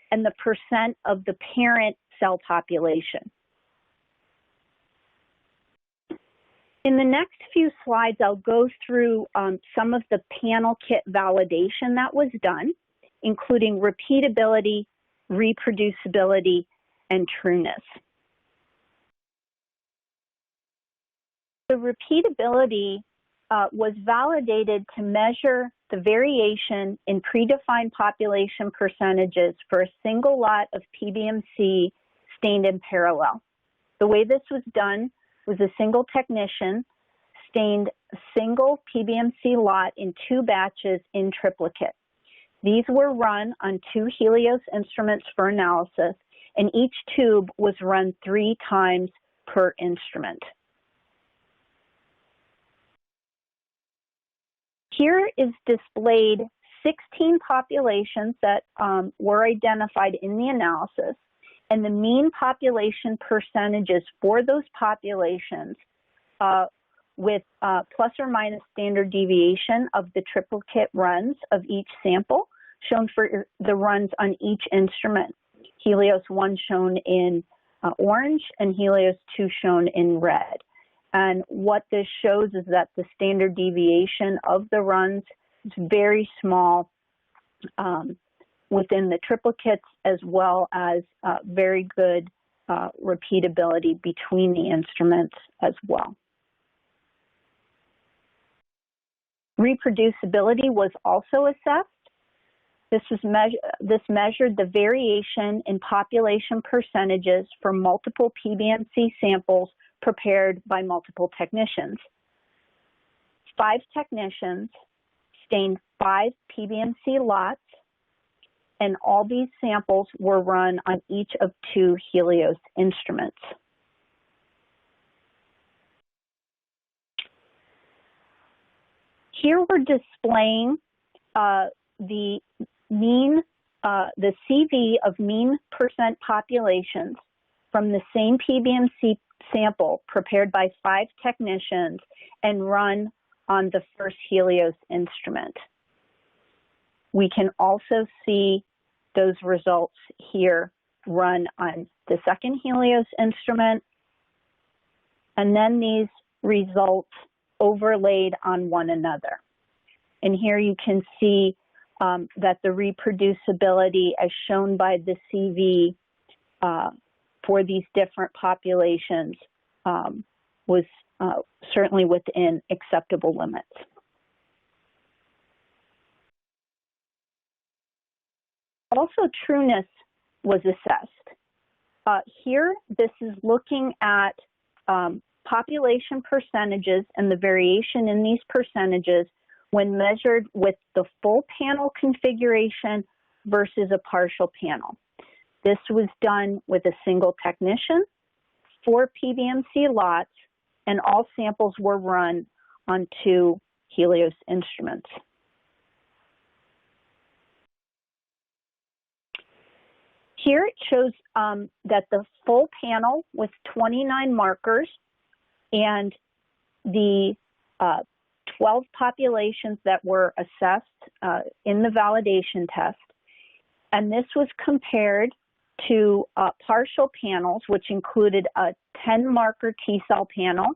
and the percent of the parent cell population. In the next few slides, I'll go through some of the panel kit validation that was done, including repeatability, reproducibility, and trueness. The repeatability was validated to measure the variation in predefined population percentages for a single lot of PBMC stained in parallel. The way this was done was a single technician stained a single PBMC lot in 2 batches in triplicate. These were run on 2 Helios instruments for analysis, and each tube was run 3 times per instrument. Here is displayed 16 populations that were identified in the analysis, and the mean population percentages for those populations with plus or minus standard deviation of the triplicate runs of each sample, shown for the runs on each instrument. Helios 1 shown in orange and Helios 2 shown in red. And what this shows is that the standard deviation of the runs is very small within the triplicates, as well as very good repeatability between the instruments as well. Reproducibility was also assessed. This measured the variation in population percentages for multiple PBMC samples prepared by multiple technicians. 5 technicians stained 5 PBMC lots, and all these samples were run on each of 2 Helios instruments. Here we're displaying the CV of mean percent populations from the same PBMC sample prepared by 5 technicians and run on the first Helios instrument. We can also see those results here run on the second Helios instrument, and then these results overlaid on one another. And here you can see that the reproducibility as shown by the CV for these different populations was certainly within acceptable limits. Also, trueness was assessed. Here, this is looking at population percentages and the variation in these percentages when measured with the full panel configuration versus a partial panel. This was done with a single technician, 4 PBMC lots, and all samples were run on 2 Helios instruments. Here it shows that the full panel with 29 markers and the 12 populations that were assessed in the validation test, and this was compared to partial panels, which included a 10-marker T-cell panel,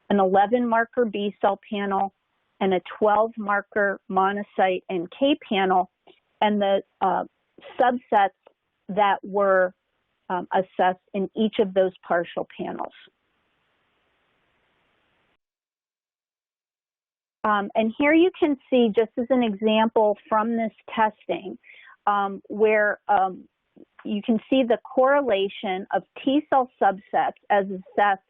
an 11-marker B-cell panel, and a 12-marker monocyte NK panel, and the subsets that were assessed in each of those partial panels. And here you can see, just as an example from this testing, where you can see the correlation of T-cell subsets as assessed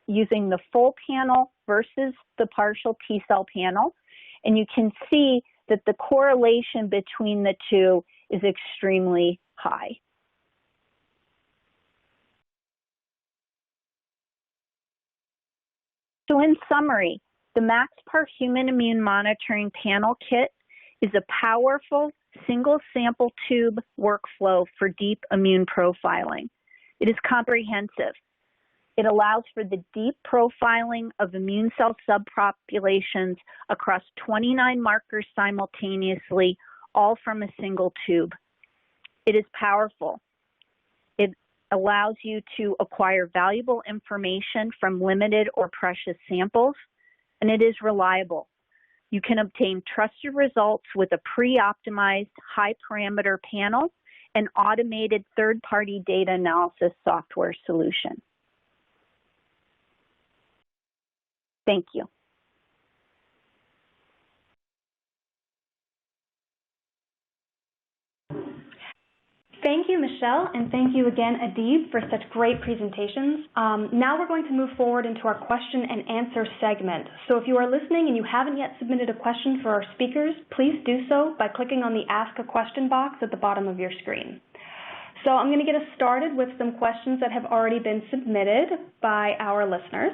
using the full panel versus the partial T-cell panel. And you can see that the correlation between the two is extremely high. So in summary, the MaxPar Human Immune Monitoring Panel Kit is a powerful single sample tube workflow for deep immune profiling. It is comprehensive. It allows for the deep profiling of immune cell subpopulations across 29 markers simultaneously, all from a single tube. It is powerful. It allows you to acquire valuable information from limited or precious samples, and it is reliable. You can obtain trusted results with a pre-optimized high-parameter panel and automated third-party data analysis software solution. Thank you. Thank you, Michelle, and thank you again, Adeeb, for such great presentations. Now we're going to move forward into our question and answer segment. So if you are listening and you haven't yet submitted a question for our speakers, please do so by clicking on the Ask a Question box at the bottom of your screen. So I'm going to get us started with some questions that have already been submitted by our listeners.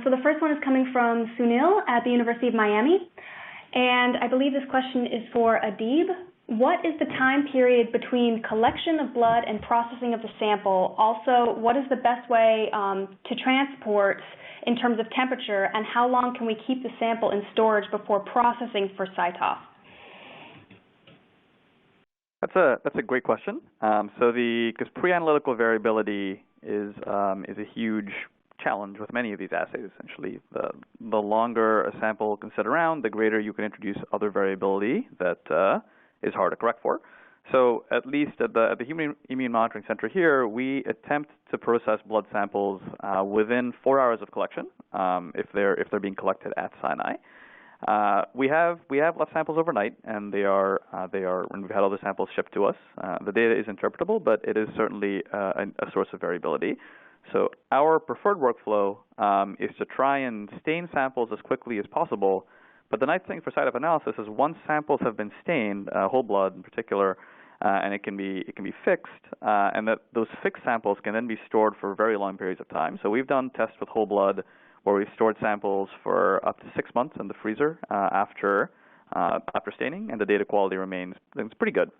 So the first one is coming from Sunil at the University of Miami. And I believe this question is for Adeeb. What is the time period between collection of blood and processing of the sample? Also, what is the best way to transport in terms of temperature, and how long can we keep the sample in storage before processing for CyTOF? That's a great question. Because pre-analytical variability is a huge challenge with many of these assays. Essentially, the longer a sample can sit around, the greater you can introduce other variability that is hard to correct for. So at least at the Human Immune Monitoring Center here, we attempt to process blood samples within 4 hours of collection if they're being collected at Sinai. We have left samples overnight, and they are when we've had other samples shipped to us. The data is interpretable, but it is certainly a source of variability. So our preferred workflow is to try and stain samples as quickly as possible. But the nice thing for CyTOF analysis is once samples have been stained, whole blood in particular, and it can be fixed, and that those fixed samples can then be stored for very long periods of time. So we've done tests with whole blood where we've stored samples for up to 6 months in the freezer after staining, and the data quality remains pretty good.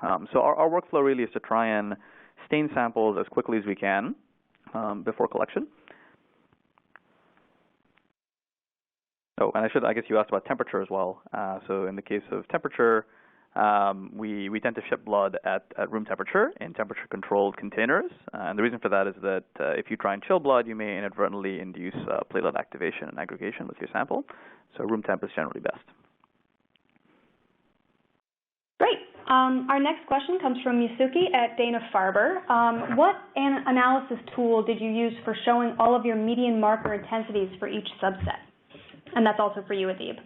So our workflow really is to try and stain samples as quickly as we can before collection. Oh, and I guess you asked about temperature as well. So in the case of temperature, we tend to ship blood at room temperature in temperature-controlled containers. And the reason for that is that if you try and chill blood, you may inadvertently induce platelet activation and aggregation with your sample. So room temp is generally best. Great. Our next question comes from Yusuke at Dana-Farber. What analysis tool did you use for showing all of your median marker intensities for each subset? And that's also for you, Adeeb.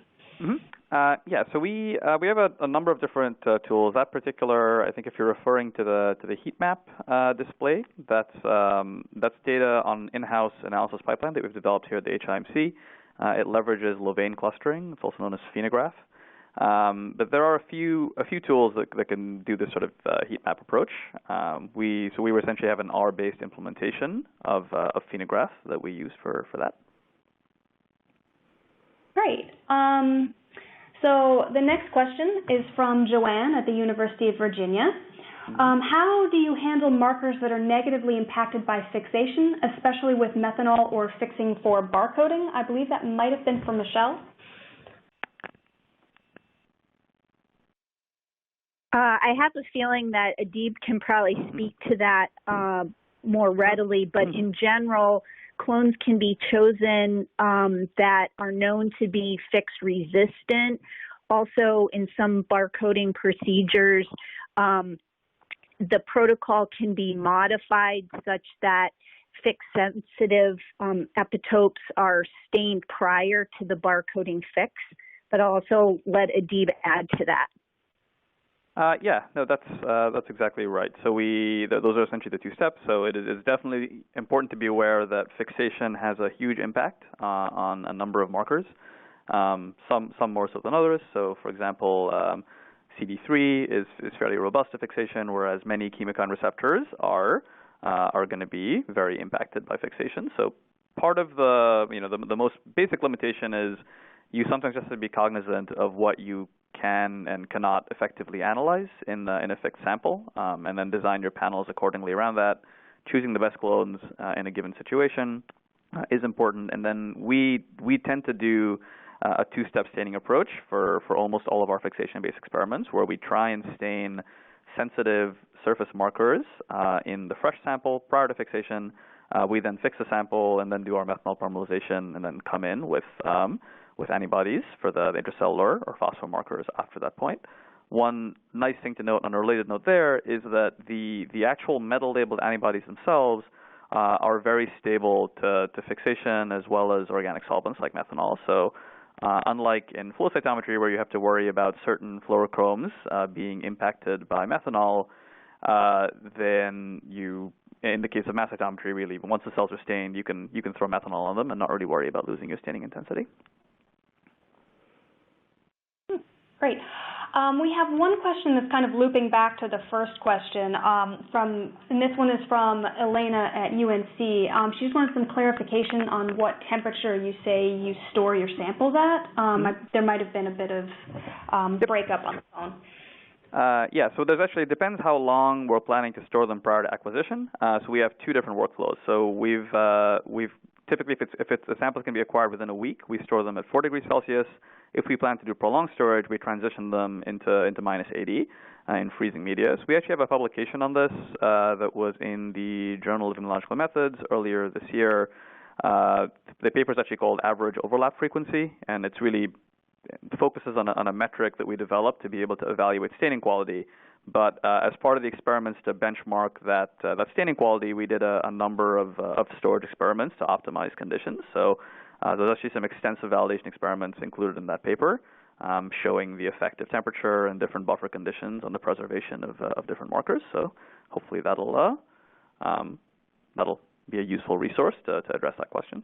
Yeah, so we have a number of different tools. That particular, I think, if you're referring to the heat map display, that's data on in-house analysis pipeline that we've developed here at the HIMC. It leverages Louvain clustering. It's also known as phenograph. But there are a few tools that can do this sort of heat map approach. We essentially have an R-based implementation of phenograph that we use for that. Great. So the next question is from Joanne at the University of Virginia. How do you handle markers that are negatively impacted by fixation, especially with methanol or fixing for barcoding? I believe that might have been for Michelle. I have a feeling that Adeeb can probably speak to that more readily, but in general, clones can be chosen that are known to be fix resistant. Also, in some barcoding procedures, the protocol can be modified such that fix-sensitive epitopes are stained prior to the barcoding fix, but I'll also let Adeeb add to that. Yeah, no, that's exactly right. So those are essentially the two steps. So it is definitely important to be aware that fixation has a huge impact on a number of markers. Some more so than others. So, for example, CD3 is fairly robust to fixation, whereas many chemokine receptors are going to be very impacted by fixation. So part of the most basic limitation is you sometimes just have to be cognizant of what you can and cannot effectively analyze in a fixed sample, and then design your panels accordingly around that. Choosing the best clones in a given situation is important, and then we tend to do a two-step staining approach for almost all of our fixation-based experiments, where we try and stain sensitive surface markers in the fresh sample prior to fixation. We then fix the sample and then do our methanol parameterization and then come in with antibodies for the intracellular or phosphomarkers after that point. One nice thing to note on a related note there is that the actual metal-labeled antibodies themselves are very stable to fixation as well as organic solvents like methanol. So unlike in flow cytometry where you have to worry about certain fluorochromes being impacted by methanol, then in the case of mass cytometry, really, once the cells are stained, you can throw methanol on them and not really worry about losing your staining intensity. Great. We have one question that's kind of looping back to the first question, and this one is from Elena at UNC. She just wanted some clarification on what temperature you say you store your samples at. There might have been a bit of breakup on the phone. Yeah, so there's actually, it depends how long we're planning to store them prior to acquisition. So we have two different workflows. So we've typically, if the samples can be acquired within a week, we store them at 4 degrees Celsius. If we plan to do prolonged storage, we transition them into minus 80 in freezing media. So we actually have a publication on this that was in the Journal of Immunological Methods earlier this year. The paper is actually called Average Overlap Frequency, and it's really focuses on a metric that we developed to be able to evaluate staining quality. But as part of the experiments to benchmark that staining quality, we did a number of storage experiments to optimize conditions. So there's actually some extensive validation experiments included in that paper showing the effective temperature and different buffer conditions on the preservation of different markers. So hopefully that'll be a useful resource to address that question.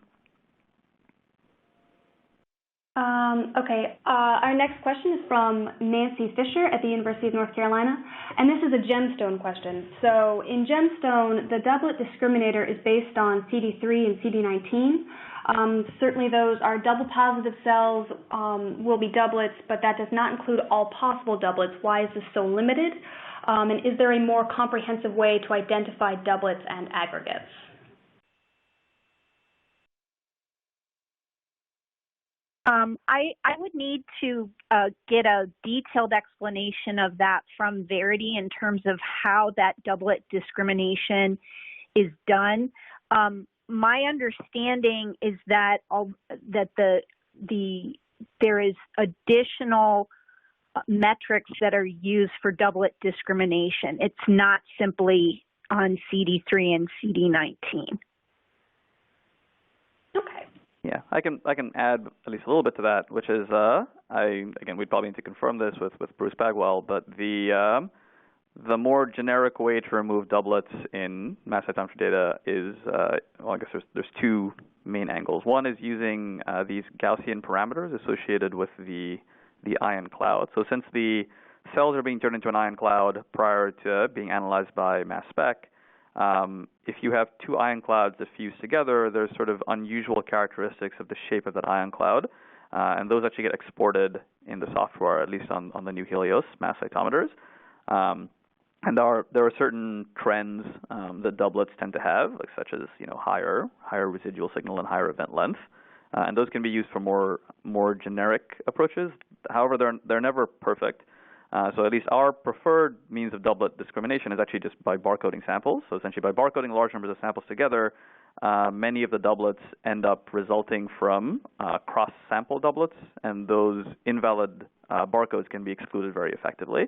Okay, our next question is from Nancy Fisher at the University of North Carolina, and this is a gemstone question. So in gemstone, the doublet discriminator is based on CD3 and CD19. Certainly those are double positive cells, will be doublets, but that does not include all possible doublets. Why is this so limited? And is there a more comprehensive way to identify doublets and aggregates? I would need to get a detailed explanation of that from Verity in terms of how that doublet discrimination is done. My understanding is that there is additional metrics that are used for doublet discrimination. It's not simply on CD3 and CD19. Okay. Yeah, I can add at least a little bit to that, which is again, we'd probably need to confirm this with Bruce Bagwell, but the more generic way to remove doublets in mass cytometry data is well, I guess there's two main angles. One is using these Gaussian parameters associated with the ion cloud. So since the cells are being turned into an ion cloud prior to being analyzed by mass spec, if you have two ion clouds that fuse together, there's sort of unusual characteristics of the shape of that ion cloud, and those actually get exported in the software, at least on the new Helios mass cytometers. And there are certain trends that doublets tend to have, like such as higher residual signal and higher event length, and those can be used for more generic approaches. However, they're never perfect. So at least our preferred means of doublet discrimination is actually just by barcoding samples. So essentially by barcoding large numbers of samples together, many of the doublets end up resulting from cross-sample doublets, and those invalid barcodes can be excluded very effectively.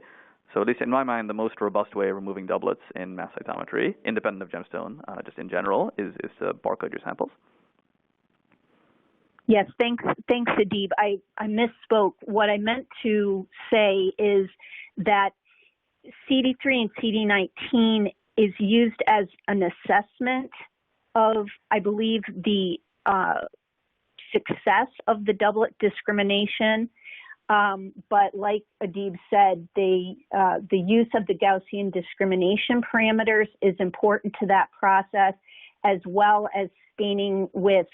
So at least in my mind, the most robust way of removing doublets in mass cytometry, independent of gemstone, just in general, is to barcode your samples. Yes, thanks, Adeeb. I misspoke. What I meant to say is that CD3 and CD19 is used as an assessment of, I believe, the success of the doublet discrimination. But like Adeeb said, the use of the Gaussian discrimination parameters is important to that process, as well as staining with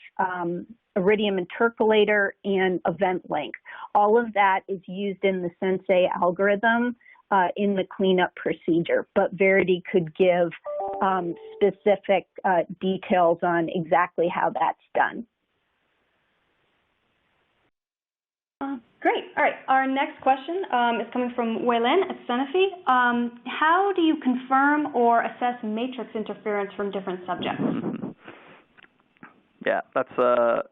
iridium intercalator and event length. All of that is used in the Sensei algorithm in the cleanup procedure, but Verity could give specific details on exactly how that's done. Great. All right. Our next question is coming from Weilin at Sanofi. How do you confirm or assess matrix interference from different subjects? Yeah, that's a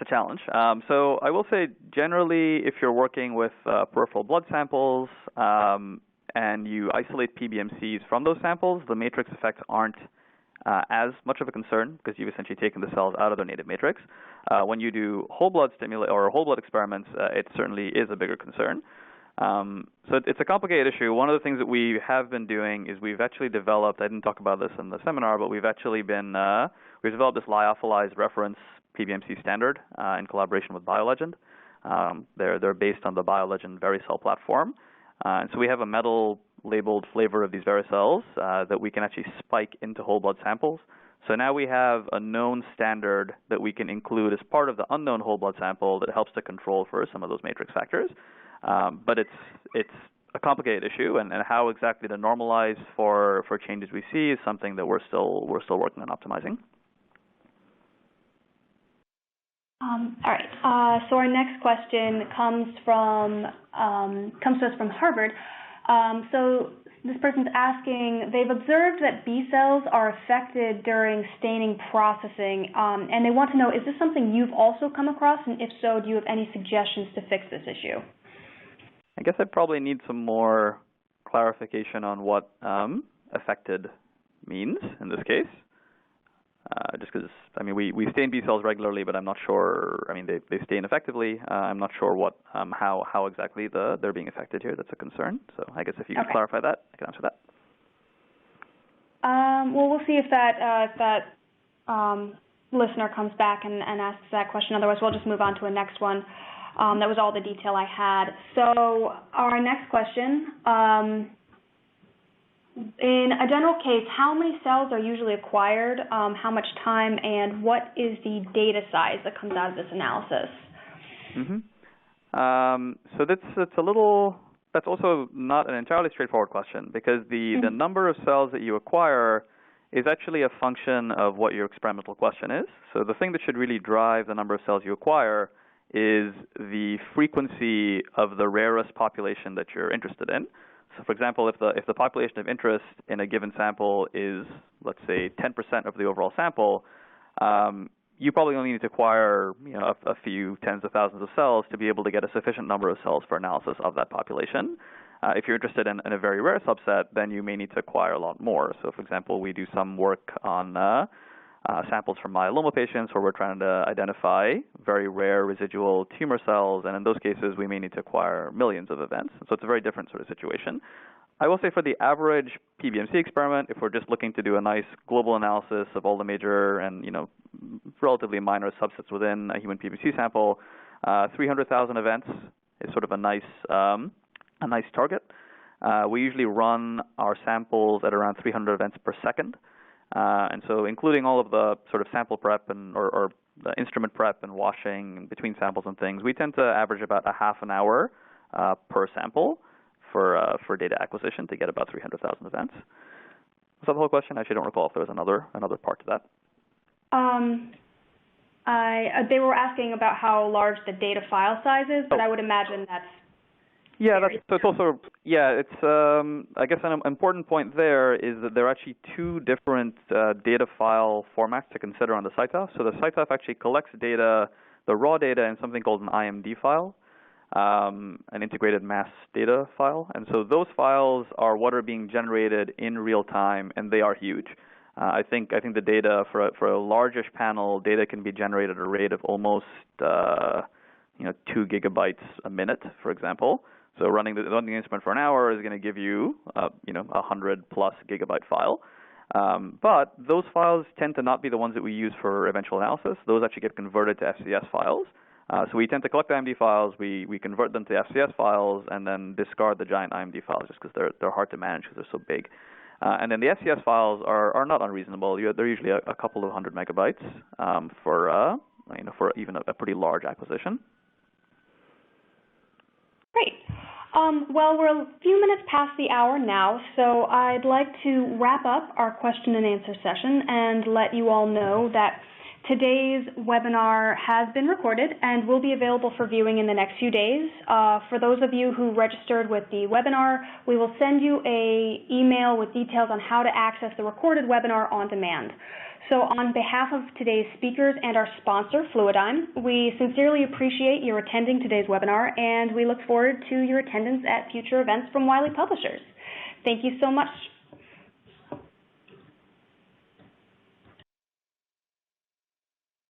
challenge. So I will say, generally, if you're working with peripheral blood samples and you isolate PBMCs from those samples, the matrix effects aren't as much of a concern because you've essentially taken the cells out of their native matrix. When you do whole blood or whole blood experiments, it certainly is a bigger concern. So it's a complicated issue. One of the things that we have been doing is we've actually developed, I didn't talk about this in the seminar, but we've actually been, we've developed this lyophilized reference PBMC standard in collaboration with BioLegend. They're based on the BioLegend VeriCell platform. And so we have a metal labeled flavor of these VeriCells that we can actually spike into whole blood samples. So now we have a known standard that we can include as part of the unknown whole blood sample that helps to control for some of those matrix factors. But it's a complicated issue, and how exactly to normalize for changes we see is something that we're still working on optimizing. All right. So our next question comes to us from Harvard. So this person's asking, they've observed that B cells are affected during staining processing, and they want to know, is this something you've also come across, and if so, do you have any suggestions to fix this issue? I guess I probably need some more clarification on what affected means in this case. Just because, I mean, we stain B cells regularly, but I'm not sure, I mean, they stain effectively. I'm not sure what, how exactly they're being affected here. That's a concern. So I guess if you could clarify that, I can answer that. Well, we'll see if that listener comes back and asks that question. Otherwise, we'll just move on to a next one. That was all the detail I had. So our next question, in a general case, how many cells are usually acquired, how much time, and what is the data size that comes out of this analysis? So that's also not an entirely straightforward question, because the number of cells that you acquire is actually a function of what your experimental question is. So the thing that should really drive the number of cells you acquire is the frequency of the rarest population that you're interested in. So, for example, if the population of interest in a given sample is, let's say, 10% of the overall sample, you probably only need to acquire, a few tens of thousands of cells to be able to get a sufficient number of cells for analysis of that population. If you're interested in a very rare subset, then you may need to acquire a lot more. So, for example, we do some work on samples from myeloma patients where we're trying to identify very rare residual tumor cells, and in those cases, we may need to acquire millions of events. So it's a very different sort of situation. I will say for the average PBMC experiment, if we're just looking to do a nice global analysis of all the major and, relatively minor subsets within a human PBMC sample, 300,000 events is sort of a nice target. We usually run our samples at around 300 events per second. And so including all of the sort of sample prep or the instrument prep and washing between samples and things, we tend to average about a half an hour per sample for data acquisition to get about 300,000 events. Was that the whole question? I actually don't recall if there was another part to that. They were asking about how large the data file size is, but I would imagine that's... Yeah, it's also, I guess an important point there is that there are actually two different data file formats to consider on the CyTOF. So the CyTOF actually collects data, the raw data, in something called an IMD file, an integrated mass data file. And so those files are what are being generated in real time, and they are huge. I think the data for a largish panel, data can be generated at a rate of almost 2 gigabytes a minute, for example. So running the instrument for an hour is going to give you, 100 plus gigabyte file. But those files tend to not be the ones that we use for eventual analysis. Those actually get converted to FCS files. So we tend to collect the IMD files, we convert them to FCS files, and then discard the giant IMD files just because they're hard to manage because they're so big. And then the FCS files are not unreasonable. They're usually a couple of 100 megabytes for even a pretty large acquisition. Great. Well, we're a few minutes past the hour now, so I'd like to wrap up our question and answer session and let you all know that Today's webinar has been recorded and will be available for viewing in the next few days. For those of you who registered with the webinar, we will send you an email with details on how to access the recorded webinar on demand. So on behalf of today's speakers and our sponsor, Fluidigm, we sincerely appreciate your attending today's webinar, and we look forward to your attendance at future events from Wiley Publishers. Thank you so much